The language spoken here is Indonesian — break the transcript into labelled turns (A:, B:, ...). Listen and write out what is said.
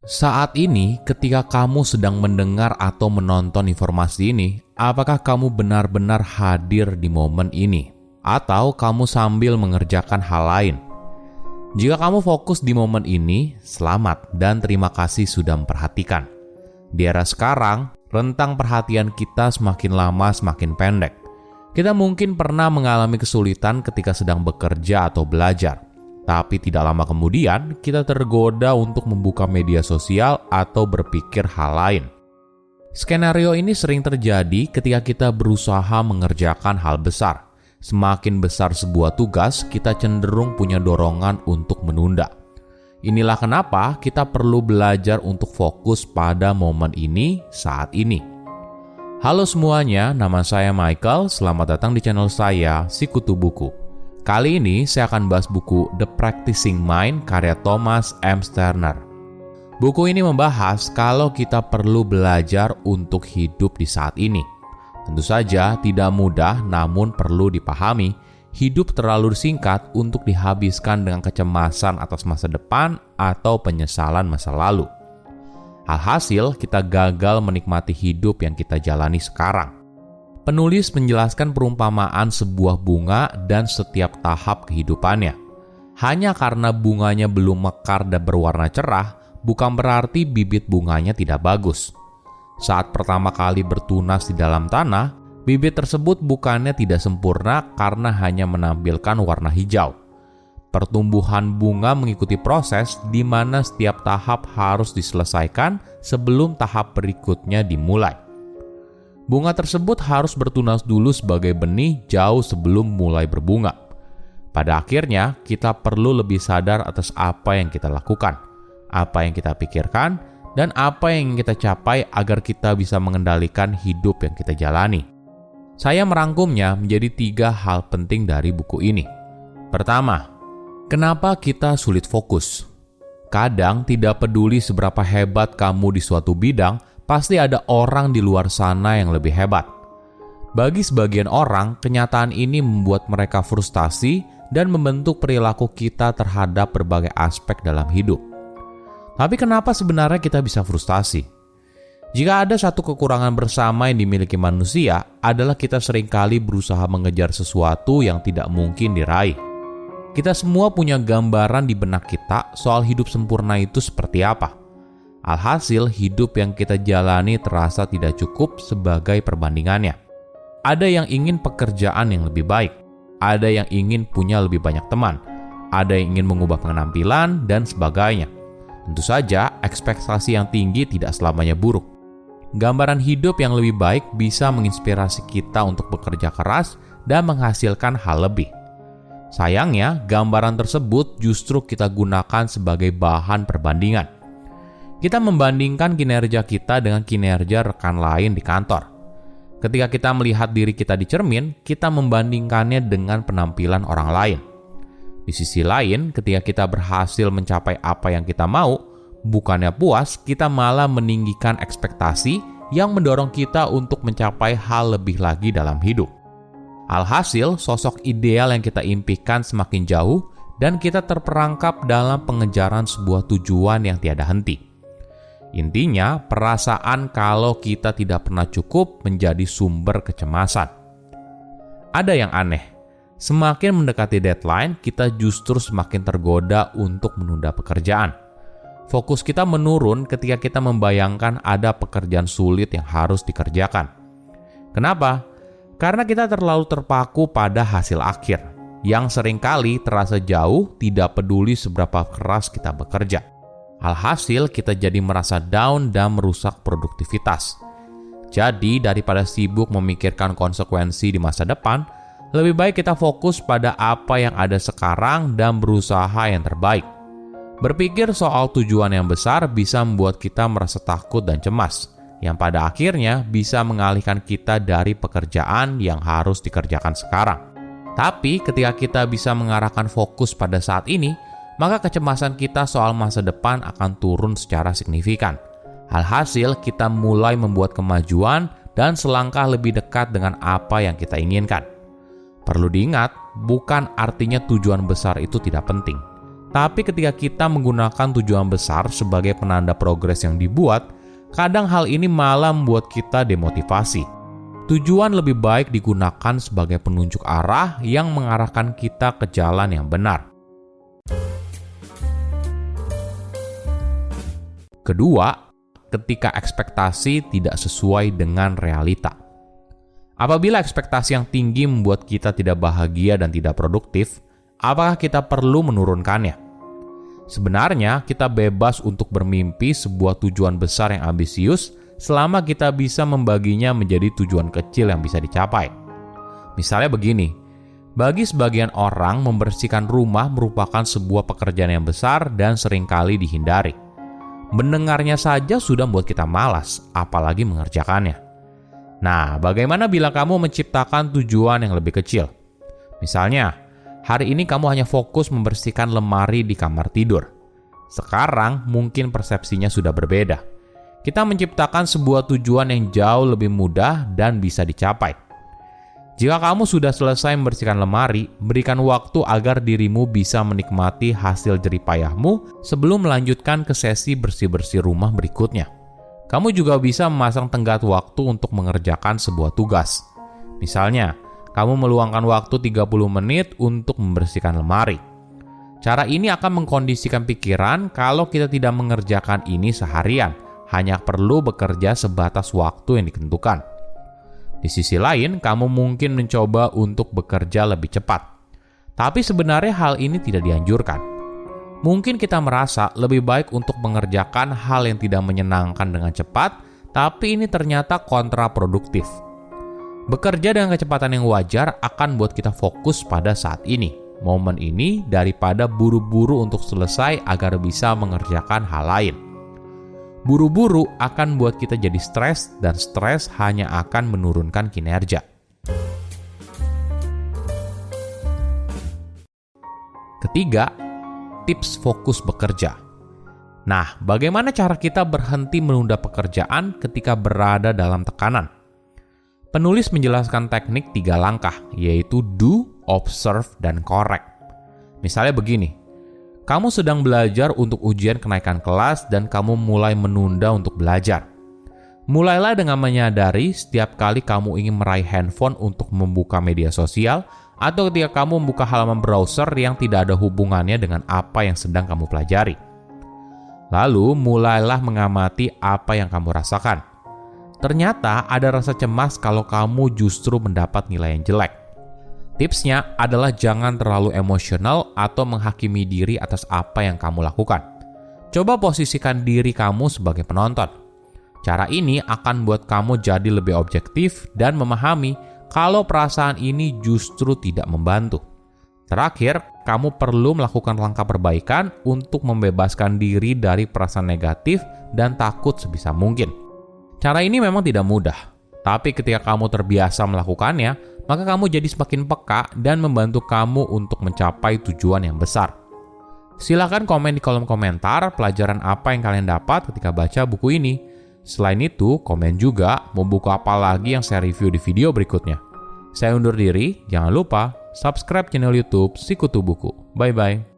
A: Saat ini, ketika kamu sedang mendengar atau menonton informasi ini, apakah kamu benar-benar hadir di momen ini? Atau kamu sambil mengerjakan hal lain? Jika kamu fokus di momen ini, selamat dan terima kasih sudah memperhatikan. Di era sekarang, rentang perhatian kita semakin lama semakin pendek. Kita mungkin pernah mengalami kesulitan ketika sedang bekerja atau belajar. Tapi tidak lama kemudian, kita tergoda untuk membuka media sosial atau berpikir hal lain. Skenario ini sering terjadi ketika kita berusaha mengerjakan hal besar. Semakin besar sebuah tugas, kita cenderung punya dorongan untuk menunda. Inilah kenapa kita perlu belajar untuk fokus pada momen ini saat ini. Halo semuanya, nama saya Michael. Selamat datang di channel saya, Sikutu Buku. Kali ini saya akan bahas buku The Practicing Mind karya Thomas M. Sterner. Buku ini membahas kalau kita perlu belajar untuk hidup di saat ini. Tentu saja tidak mudah, namun perlu dipahami, hidup terlalu singkat untuk dihabiskan dengan kecemasan atas masa depan atau penyesalan masa lalu. Alhasil, kita gagal menikmati hidup yang kita jalani sekarang. Penulis menjelaskan perumpamaan sebuah bunga dan setiap tahap kehidupannya. Hanya karena bunganya belum mekar dan berwarna cerah, bukan berarti bibit bunganya tidak bagus. Saat pertama kali bertunas di dalam tanah, bibit tersebut bukannya tidak sempurna karena hanya menampilkan warna hijau. Pertumbuhan bunga mengikuti proses di mana setiap tahap harus diselesaikan sebelum tahap berikutnya dimulai. Bunga tersebut harus bertunas dulu sebagai benih jauh sebelum mulai berbunga. Pada akhirnya, kita perlu lebih sadar atas apa yang kita lakukan, apa yang kita pikirkan, dan apa yang ingin kita capai agar kita bisa mengendalikan hidup yang kita jalani. Saya merangkumnya menjadi 3 hal penting dari buku ini. Pertama, kenapa kita sulit fokus? Kadang tidak peduli seberapa hebat kamu di suatu bidang, pasti ada orang di luar sana yang lebih hebat. Bagi sebagian orang, kenyataan ini membuat mereka frustasi dan membentuk perilaku kita terhadap berbagai aspek dalam hidup. Tapi kenapa sebenarnya kita bisa frustasi? Jika ada satu kekurangan bersama yang dimiliki manusia, adalah kita seringkali berusaha mengejar sesuatu yang tidak mungkin diraih. Kita semua punya gambaran di benak kita soal hidup sempurna itu seperti apa. Alhasil, hidup yang kita jalani terasa tidak cukup sebagai perbandingannya. Ada yang ingin pekerjaan yang lebih baik, ada yang ingin punya lebih banyak teman, ada yang ingin mengubah penampilan, dan sebagainya. Tentu saja, ekspektasi yang tinggi tidak selamanya buruk. Gambaran hidup yang lebih baik bisa menginspirasi kita untuk bekerja keras dan menghasilkan hal lebih. Sayangnya, gambaran tersebut justru kita gunakan sebagai bahan perbandingan. Kita membandingkan kinerja kita dengan kinerja rekan lain di kantor. Ketika kita melihat diri kita di cermin, kita membandingkannya dengan penampilan orang lain. Di sisi lain, ketika kita berhasil mencapai apa yang kita mau, bukannya puas, kita malah meninggikan ekspektasi yang mendorong kita untuk mencapai hal lebih lagi dalam hidup. Alhasil, sosok ideal yang kita impikan semakin jauh dan kita terperangkap dalam pengejaran sebuah tujuan yang tiada henti. Intinya, perasaan kalau kita tidak pernah cukup menjadi sumber kecemasan. Ada yang aneh, semakin mendekati deadline, kita justru semakin tergoda untuk menunda pekerjaan. Fokus kita menurun ketika kita membayangkan ada pekerjaan sulit yang harus dikerjakan. Kenapa? Karena kita terlalu terpaku pada hasil akhir, yang seringkali terasa jauh, tidak peduli seberapa keras kita bekerja. Alhasil, kita jadi merasa down dan merusak produktivitas. Jadi, daripada sibuk memikirkan konsekuensi di masa depan, lebih baik kita fokus pada apa yang ada sekarang dan berusaha yang terbaik. Berpikir soal tujuan yang besar bisa membuat kita merasa takut dan cemas, yang pada akhirnya bisa mengalihkan kita dari pekerjaan yang harus dikerjakan sekarang. Tapi, ketika kita bisa mengarahkan fokus pada saat ini, maka kecemasan kita soal masa depan akan turun secara signifikan. Alhasil, kita mulai membuat kemajuan dan selangkah lebih dekat dengan apa yang kita inginkan. Perlu diingat, bukan artinya tujuan besar itu tidak penting. Tapi ketika kita menggunakan tujuan besar sebagai penanda progres yang dibuat, kadang hal ini malah membuat kita demotivasi. Tujuan lebih baik digunakan sebagai penunjuk arah yang mengarahkan kita ke jalan yang benar. Kedua, ketika ekspektasi tidak sesuai dengan realita. Apabila ekspektasi yang tinggi membuat kita tidak bahagia dan tidak produktif, apakah kita perlu menurunkannya? Sebenarnya, kita bebas untuk bermimpi sebuah tujuan besar yang ambisius selama kita bisa membaginya menjadi tujuan kecil yang bisa dicapai. Misalnya begini, bagi sebagian orang membersihkan rumah merupakan sebuah pekerjaan yang besar dan seringkali dihindari. Mendengarnya saja sudah membuat kita malas, apalagi mengerjakannya. Nah, bagaimana bila kamu menciptakan tujuan yang lebih kecil? Misalnya, hari ini kamu hanya fokus membersihkan lemari di kamar tidur. Sekarang mungkin persepsinya sudah berbeda. Kita menciptakan sebuah tujuan yang jauh lebih mudah dan bisa dicapai. Jika kamu sudah selesai membersihkan lemari, berikan waktu agar dirimu bisa menikmati hasil jerih payahmu sebelum melanjutkan ke sesi bersih-bersih rumah berikutnya. Kamu juga bisa memasang tenggat waktu untuk mengerjakan sebuah tugas. Misalnya, kamu meluangkan waktu 30 menit untuk membersihkan lemari. Cara ini akan mengkondisikan pikiran kalau kita tidak mengerjakan ini seharian, hanya perlu bekerja sebatas waktu yang ditentukan. Di sisi lain, kamu mungkin mencoba untuk bekerja lebih cepat. Tapi sebenarnya hal ini tidak dianjurkan. Mungkin kita merasa lebih baik untuk mengerjakan hal yang tidak menyenangkan dengan cepat, tapi ini ternyata kontraproduktif. Bekerja dengan kecepatan yang wajar akan buat kita fokus pada saat ini, momen ini, daripada buru-buru untuk selesai agar bisa mengerjakan hal lain. Buru-buru akan buat kita jadi stres, dan stres hanya akan menurunkan kinerja. Ketiga, tips fokus bekerja. Nah, bagaimana cara kita berhenti menunda pekerjaan ketika berada dalam tekanan? Penulis menjelaskan teknik 3 langkah, yaitu do, observe, dan correct. Misalnya begini, kamu sedang belajar untuk ujian kenaikan kelas dan kamu mulai menunda untuk belajar. Mulailah dengan menyadari setiap kali kamu ingin meraih handphone untuk membuka media sosial atau ketika kamu membuka halaman browser yang tidak ada hubungannya dengan apa yang sedang kamu pelajari. Lalu, mulailah mengamati apa yang kamu rasakan. Ternyata ada rasa cemas kalau kamu justru mendapat nilai yang jelek. Tipsnya adalah jangan terlalu emosional atau menghakimi diri atas apa yang kamu lakukan. Coba posisikan diri kamu sebagai penonton. Cara ini akan buat kamu jadi lebih objektif dan memahami kalau perasaan ini justru tidak membantu. Terakhir, kamu perlu melakukan langkah perbaikan untuk membebaskan diri dari perasaan negatif dan takut sebisa mungkin. Cara ini memang tidak mudah, tapi ketika kamu terbiasa melakukannya, maka kamu jadi semakin peka dan membantu kamu untuk mencapai tujuan yang besar. Silakan komen di kolom komentar pelajaran apa yang kalian dapat ketika baca buku ini. Selain itu, komen juga mau buku apa lagi yang saya review di video berikutnya. Saya undur diri, jangan lupa subscribe channel YouTube Sikutu Buku. Bye-bye.